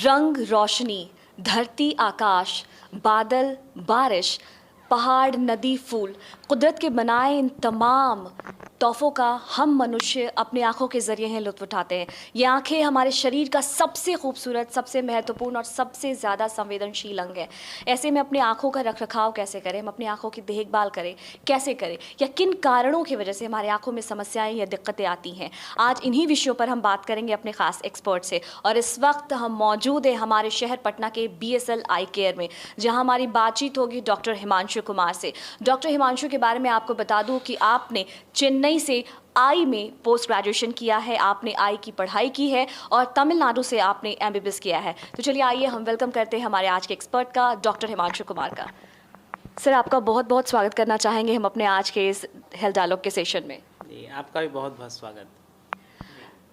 रंग रोशनी, धरती आकाश, बादल बारिश, पहाड़ नदी फूल, कुदरत के बनाए इन तमाम तोहफ़ों का हम मनुष्य अपनी आँखों के ज़रिए हैं लुत्फ़ उठाते हैं। ये आँखें हमारे शरीर का सबसे खूबसूरत, सबसे महत्वपूर्ण और सबसे ज़्यादा संवेदनशील अंग है। ऐसे में अपनी आँखों का रखरखाव कैसे करें, हम अपनी आँखों की देखभाल करें, कैसे करें, या किन कारणों की वजह से हमारी आँखों में समस्याएं या दिक्कतें आती हैं। आज इन्हीं विषयों पर हम बात करेंगे अपने ख़ास एक्सपर्ट से। और इस वक्त हम मौजूद हैं हमारे शहर पटना के BSL आई केयर में, जहाँ हमारी बातचीत होगी डॉक्टर हिमांशु कुमार से। डॉक्टर हिमांशु के बारे में आपको बता दूं कि आपने चेन्नई से आई में पोस्ट ग्रेजुएशन किया है, आपने आई की पढ़ाई की है और तमिलनाडु से आपने MBBS किया है। तो चलिए आइए हम वेलकम करते हैं हमारे आज के एक्सपर्ट का, डॉक्टर हिमांशु कुमार का। सर, आपका बहुत बहुत स्वागत करना चाहेंगे हम अपने आज के इस हेल्थ डायलॉग के सेशन में। जी, आपका भी बहुत बहुत स्वागत।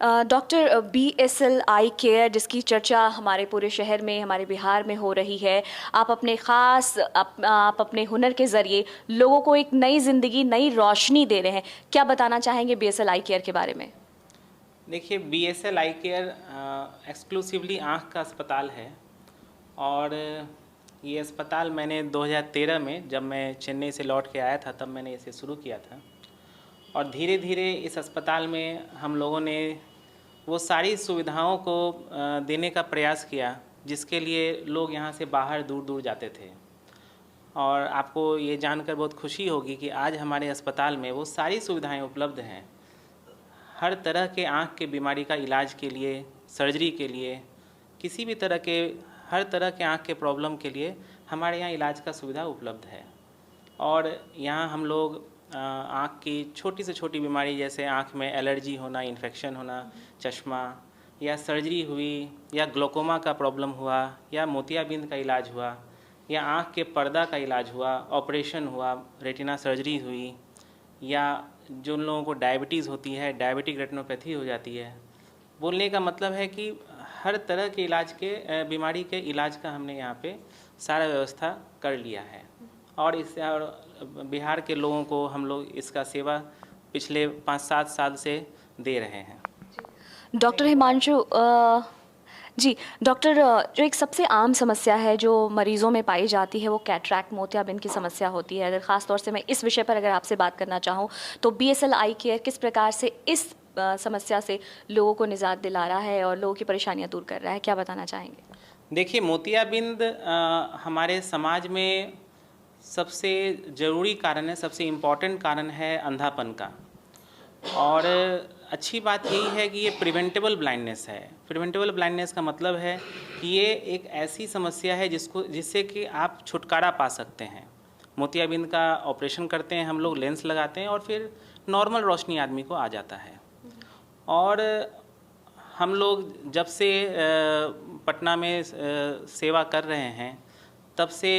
डॉक्टर, BSL आई केयर जिसकी चर्चा हमारे पूरे शहर में, हमारे बिहार में हो रही है, आप अपने ख़ास आप अपने हुनर के ज़रिए लोगों को एक नई ज़िंदगी, नई रोशनी दे रहे हैं। क्या बताना चाहेंगे BSL आई केयर के बारे में? देखिए, BSL आई केयर एक्सक्लूसिवली आँख का अस्पताल है। और ये अस्पताल मैंने 2013 में, जब मैं चेन्नई से लौट के आया था, तब मैंने इसे शुरू किया था। और धीरे धीरे इस अस्पताल में हम लोगों ने वो सारी सुविधाओं को देने का प्रयास किया जिसके लिए लोग यहाँ से बाहर दूर दूर जाते थे। और आपको ये जानकर बहुत खुशी होगी कि आज हमारे अस्पताल में वो सारी सुविधाएं उपलब्ध हैं। हर तरह के आँख के बीमारी का इलाज के लिए, सर्जरी के लिए, किसी भी तरह के, हर तरह के आँख के प्रॉब्लम के लिए हमारे यहाँ इलाज का सुविधा उपलब्ध है। और यहाँ हम लोग आँख की छोटी से छोटी बीमारी, जैसे आँख में एलर्जी होना, इन्फेक्शन होना, चश्मा, या सर्जरी हुई, या ग्लोकोमा का प्रॉब्लम हुआ, या मोतियाबिंद का इलाज हुआ, या आँख के पर्दा का इलाज हुआ, ऑपरेशन हुआ, रेटिना सर्जरी हुई, या जो लोगों को डायबिटीज़ होती है, डायबिटिक रेटिनोपैथी हो जाती है। बोलने का मतलब है कि हर तरह के इलाज के, बीमारी के इलाज का हमने यहाँ पे सारा व्यवस्था कर लिया है। और इससे बिहार के लोगों को हम लोग इसका सेवा पिछले 5-7 साल से दे रहे हैं। डॉक्टर हिमांशु जी, डॉक्टर, जो एक सबसे आम समस्या है जो मरीज़ों में पाई जाती है वो कैटरैक्ट, मोतियाबिंद की समस्या होती है। अगर ख़ास तौर से मैं इस विषय पर अगर आपसे बात करना चाहूँ तो BSL आई केयर किस प्रकार से इस समस्या से लोगों को निजात दिला रहा है और लोगों की परेशानियाँ दूर कर रहा है, क्या बताना चाहेंगे? देखिए, मोतियाबिंद हमारे समाज में सबसे ज़रूरी कारण है, सबसे इम्पॉर्टेंट कारण है अंधापन का। और अच्छी बात यही है कि ये प्रिवेंटेबल ब्लाइंडनेस है। प्रिवेंटेबल ब्लाइंडनेस का मतलब है कि ये एक ऐसी समस्या है जिससे कि आप छुटकारा पा सकते हैं। मोतियाबिंद का ऑपरेशन करते हैं हम लोग, लेंस लगाते हैं और फिर नॉर्मल रोशनी आदमी को आ जाता है। और हम लोग जब से पटना में सेवा कर रहे हैं, तब से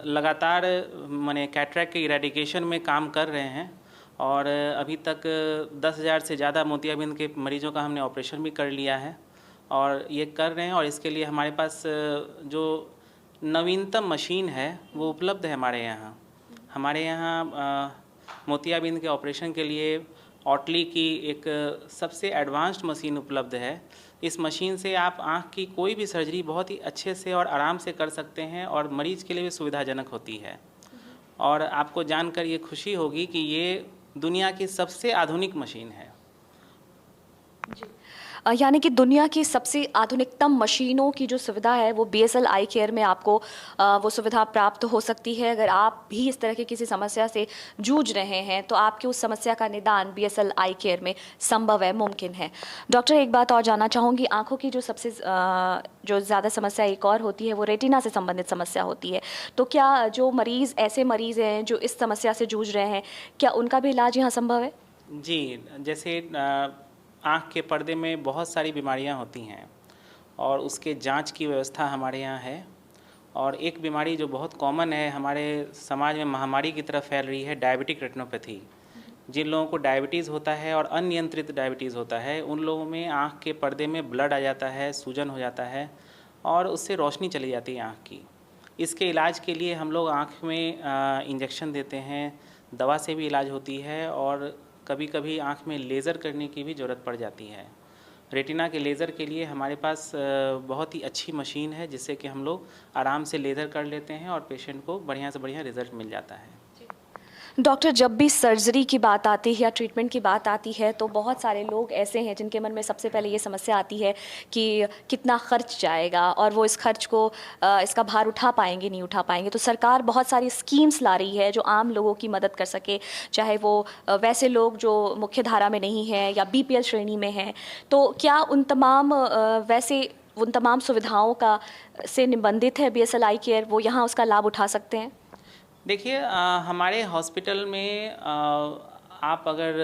लगातार माने कैटरैक्ट के इरेडिकेशन में काम कर रहे हैं। और अभी तक 10,000 से ज़्यादा मोतियाबिंद के मरीज़ों का हमने ऑपरेशन भी कर लिया है और ये कर रहे हैं। और इसके लिए हमारे पास जो नवीनतम मशीन है वो उपलब्ध है हमारे यहाँ। हमारे यहाँ मोतियाबिंद के ऑपरेशन के लिए ऑटली की एक सबसे एडवांस्ड मशीन उपलब्ध है। इस मशीन से आप आँख की कोई भी सर्जरी बहुत ही अच्छे से और आराम से कर सकते हैं और मरीज़ के लिए भी सुविधाजनक होती है। और आपको जानकर ये खुशी होगी कि ये दुनिया की सबसे आधुनिक मशीन है। यानी कि दुनिया की सबसे आधुनिकतम मशीनों की जो सुविधा है वो BSL आई केयर में आपको वो सुविधा प्राप्त हो सकती है। अगर आप भी इस तरह की किसी समस्या से जूझ रहे हैं तो आपकी उस समस्या का निदान BSL आई केयर में संभव है, मुमकिन है। डॉक्टर, एक बात और जानना चाहूँगी, आँखों की जो सबसे जो ज़्यादा समस्या एक और होती है वो रेटिना से संबंधित समस्या होती है। तो क्या जो ऐसे मरीज़ हैं जो इस समस्या से जूझ रहे हैं, क्या उनका भी इलाज यहाँ संभव है? जी, जैसे आँख के पर्दे में बहुत सारी बीमारियां होती हैं और उसके जांच की व्यवस्था हमारे यहाँ है। और एक बीमारी जो बहुत कॉमन है, हमारे समाज में महामारी की तरफ फैल रही है, डायबिटिक रेटिनोपैथी। जिन लोगों को डायबिटीज़ होता है और अनियंत्रित डायबिटीज़ होता है, उन लोगों में आँख के पर्दे में ब्लड आ जाता है, सूजन हो जाता है और उससे रोशनी चली जाती है आँख की। इसके इलाज के लिए हम लोग आँख में इंजेक्शन देते हैं, दवा से भी इलाज होती है और कभी कभी आँख में लेज़र करने की भी ज़रूरत पड़ जाती है। रेटिना के लेज़र के लिए हमारे पास बहुत ही अच्छी मशीन है, जिससे कि हम लोग आराम से लेज़र कर लेते हैं और पेशेंट को बढ़िया से बढ़िया रिज़ल्ट मिल जाता है। डॉक्टर, जब भी सर्जरी की बात आती है या ट्रीटमेंट की बात आती है तो बहुत सारे लोग ऐसे हैं जिनके मन में सबसे पहले ये समस्या आती है कि कितना खर्च जाएगा और वो इस खर्च को इसका भार उठा पाएंगे नहीं उठा पाएंगे। तो सरकार बहुत सारी स्कीम्स ला रही है जो आम लोगों की मदद कर सके, चाहे वो वैसे लोग जो मुख्य धारा में नहीं हैं या बीपीएल श्रेणी में हैं। तो क्या उन तमाम सुविधाओं का से निबंधित है BSL आई केयर, वो यहाँ उसका लाभ उठा सकते हैं? देखिए, हमारे हॉस्पिटल में आप अगर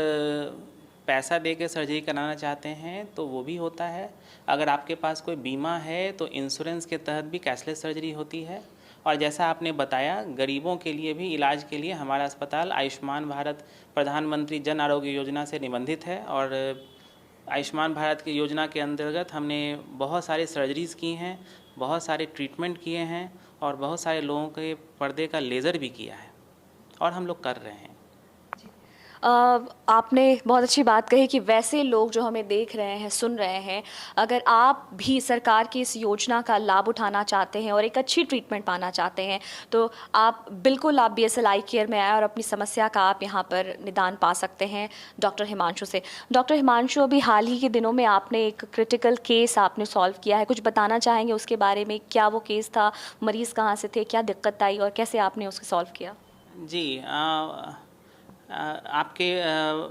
पैसा दे के सर्जरी कराना चाहते हैं तो वो भी होता है। अगर आपके पास कोई बीमा है तो इंश्योरेंस के तहत भी कैशलेस सर्जरी होती है। और जैसा आपने बताया, गरीबों के लिए भी इलाज के लिए हमारा अस्पताल आयुष्मान भारत प्रधानमंत्री जन आरोग्य योजना से निबंधित है। और आयुष्मान भारत की योजना के अंतर्गत हमने बहुत सारी सर्जरीज़ की हैं, बहुत सारे ट्रीटमेंट किए हैं और बहुत सारे लोगों के पर्दे का लेज़र भी किया है और हम लोग कर रहे हैं। आपने बहुत अच्छी बात कही कि वैसे लोग जो हमें देख रहे हैं, सुन रहे हैं, अगर आप भी सरकार की इस योजना का लाभ उठाना चाहते हैं और एक अच्छी ट्रीटमेंट पाना चाहते हैं तो आप BSL आई केयर में आए और अपनी समस्या का आप यहाँ पर निदान पा सकते हैं डॉक्टर हिमांशु से। डॉक्टर हिमांशु, अभी हाल ही के दिनों में आपने एक क्रिटिकल केस आपने सॉल्व किया है, कुछ बताना चाहेंगे उसके बारे में? क्या वो केस था, मरीज़ कहाँ से थे, क्या दिक्कत आई और कैसे आपने उसको सॉल्व किया? जी, आपके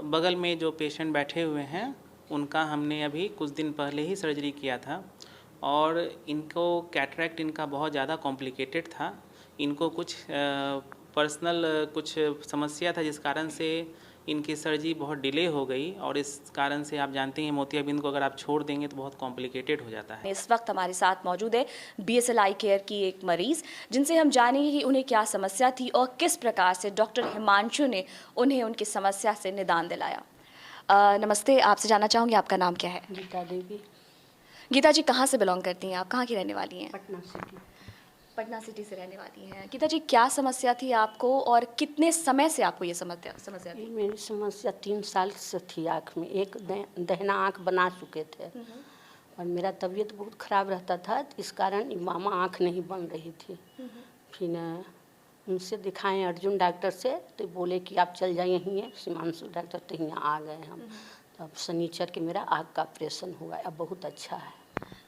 बगल में जो पेशेंट बैठे हुए हैं उनका हमने अभी कुछ दिन पहले ही सर्जरी किया था और इनको कैटरैक्ट इनका बहुत ज़्यादा कॉम्प्लिकेटेड था। इनको कुछ पर्सनल कुछ समस्या था जिस कारण से इनकी सर्जरी बहुत डिले हो गई और इस कारण से आप जानते हैं मोतियाबिंद को अगर आप छोड़ देंगे तो बहुत कॉम्प्लिकेटेड हो जाता है। इस वक्त हमारे साथ मौजूद है BSL आई केयर की एक मरीज, जिनसे हम जानेंगे कि उन्हें क्या समस्या थी और किस प्रकार से डॉक्टर हिमांशु ने उन्हें उनकी समस्या से निदान दिलाया। नमस्ते, आपसे जानना चाहूँगी आपका नाम क्या है? गीता देवी। गीता जी, कहाँ से बिलोंग करती हैं आप, कहाँ की रहने वाली हैं? पटना सिटी। पटना सिटी से रहने वाली हैं। गीता जी, क्या समस्या थी आपको और कितने समय से आपको ये समस्या थी? मेरी समस्या 3 साल से थी। आँख में एक दहना आँख बना चुके थे और मेरा तबीयत बहुत ख़राब रहता था, इस कारण मामा आँख नहीं बन रही थी। फिर उनसे दिखाएं अर्जुन डॉक्टर से तो बोले कि आप चल जाइए यहीं है सीमांशु डॉक्टर, तो यहाँ आ गए हम। तो अब शनिचर के मेरा आँख का ऑपरेशन हुआ, अब बहुत अच्छा है।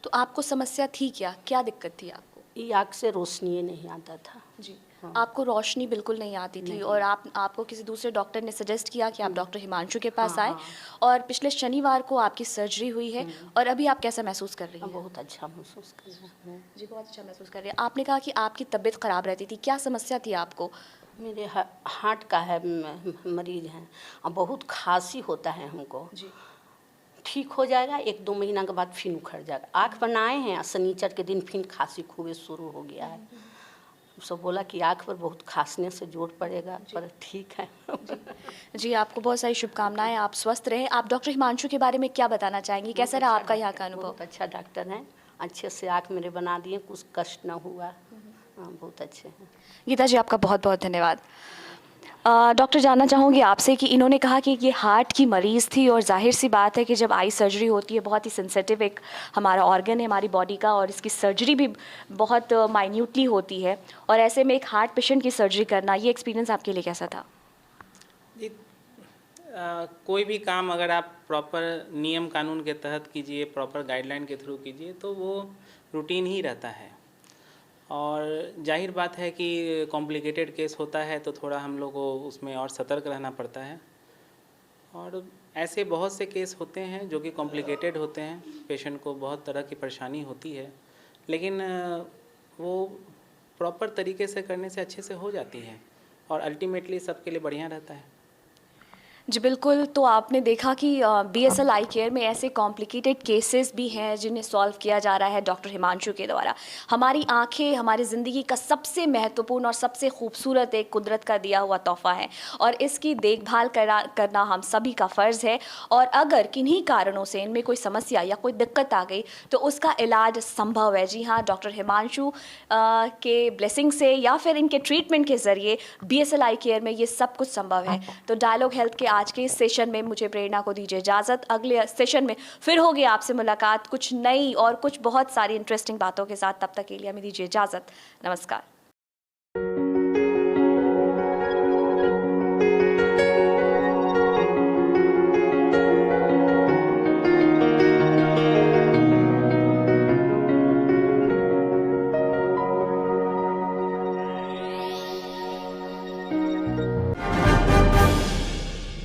तो आपको समस्या थी क्या दिक्कत थी आपको? ये आँख से रोशनी नहीं आता था जी। हाँ। आपको रोशनी बिल्कुल नहीं आती थी और आपको किसी दूसरे डॉक्टर ने सजेस्ट किया कि आप डॉक्टर हिमांशु के पास आए। और पिछले शनिवार को आपकी सर्जरी हुई है और अभी आप कैसा महसूस कर रही हैं? बहुत अच्छा महसूस कर रही हूँ जी, बहुत अच्छा महसूस कर रही हैं। आपने कहा कि आपकी तबीयत ख़राब रहती थी, क्या समस्या थी आपको? मेरे हार्ट का है, मरीज हैं और बहुत खांसी होता है हमको जी। ठीक हो जाएगा, 1-2 महीना के बाद फिर उखड़ जाएगा। आँख बनाए हैं, शनिचर के दिन फिर खांसी खूब शुरू हो गया है। सब बोला कि आँख पर बहुत खांसने से जोर पड़ेगा, पर ठीक है। जी, आपको बहुत सारी शुभकामनाएं, आप स्वस्थ रहें। आप डॉक्टर हिमांशु के बारे में क्या बताना चाहेंगी, कैसा रहा आपका यहाँ का अनुभव? बहुत अच्छा डॉक्टर हैं, अच्छे से आँख मेरे बना दिए, कुछ कष्ट न हुआ। हाँ, बहुत अच्छे हैं। गीता जी, आपका बहुत बहुत धन्यवाद। डॉक्टर, जानना चाहूँगी आपसे कि इन्होंने कहा कि ये हार्ट की मरीज़ थी और जाहिर सी बात है कि जब आई सर्जरी होती है, बहुत ही सेंसिटिव एक हमारा ऑर्गन है हमारी बॉडी का और इसकी सर्जरी भी बहुत माइन्यूटली होती है और ऐसे में एक हार्ट पेशेंट की सर्जरी करना, ये एक्सपीरियंस आपके लिए कैसा था? जी, कोई भी काम अगर आप प्रॉपर नियम कानून के तहत कीजिए, प्रॉपर गाइडलाइन के थ्रू कीजिए तो वो रूटीन ही रहता है। और जाहिर बात है कि कॉम्प्लिकेटेड केस होता है तो थोड़ा हम लोग को उसमें और सतर्क रहना पड़ता है। और ऐसे बहुत से केस होते हैं जो कि कॉम्प्लिकेटेड होते हैं, पेशेंट को बहुत तरह की परेशानी होती है, लेकिन वो प्रॉपर तरीके से करने से अच्छे से हो जाती है और अल्टीमेटली सबके लिए बढ़िया रहता है। जी बिल्कुल, तो आपने देखा कि BSL आई केयर में ऐसे कॉम्प्लिकेटेड केसेस भी हैं जिन्हें सॉल्व किया जा रहा है डॉक्टर हिमांशु के द्वारा। हमारी आंखें हमारी ज़िंदगी का सबसे महत्वपूर्ण और सबसे खूबसूरत एक कुदरत का दिया हुआ तोहफ़ा है और इसकी देखभाल करना हम सभी का फ़र्ज़ है। और अगर किन्हीं कारणों से इनमें कोई समस्या या कोई दिक्कत आ गई तो उसका इलाज संभव है। जी हाँ, डॉक्टर हिमांशु के ब्लेसिंग से या फिर इनके ट्रीटमेंट के ज़रिए BSL आई केयर में ये सब कुछ संभव है। तो डायलॉग हेल्थ के आज के इस सेशन में मुझे प्रेरणा को दीजिए इजाज़त। अगले सेशन में फिर होगी आपसे मुलाकात कुछ नई और कुछ बहुत सारी इंटरेस्टिंग बातों के साथ। तब तक के लिए हमें दीजिए इजाज़त। नमस्कार।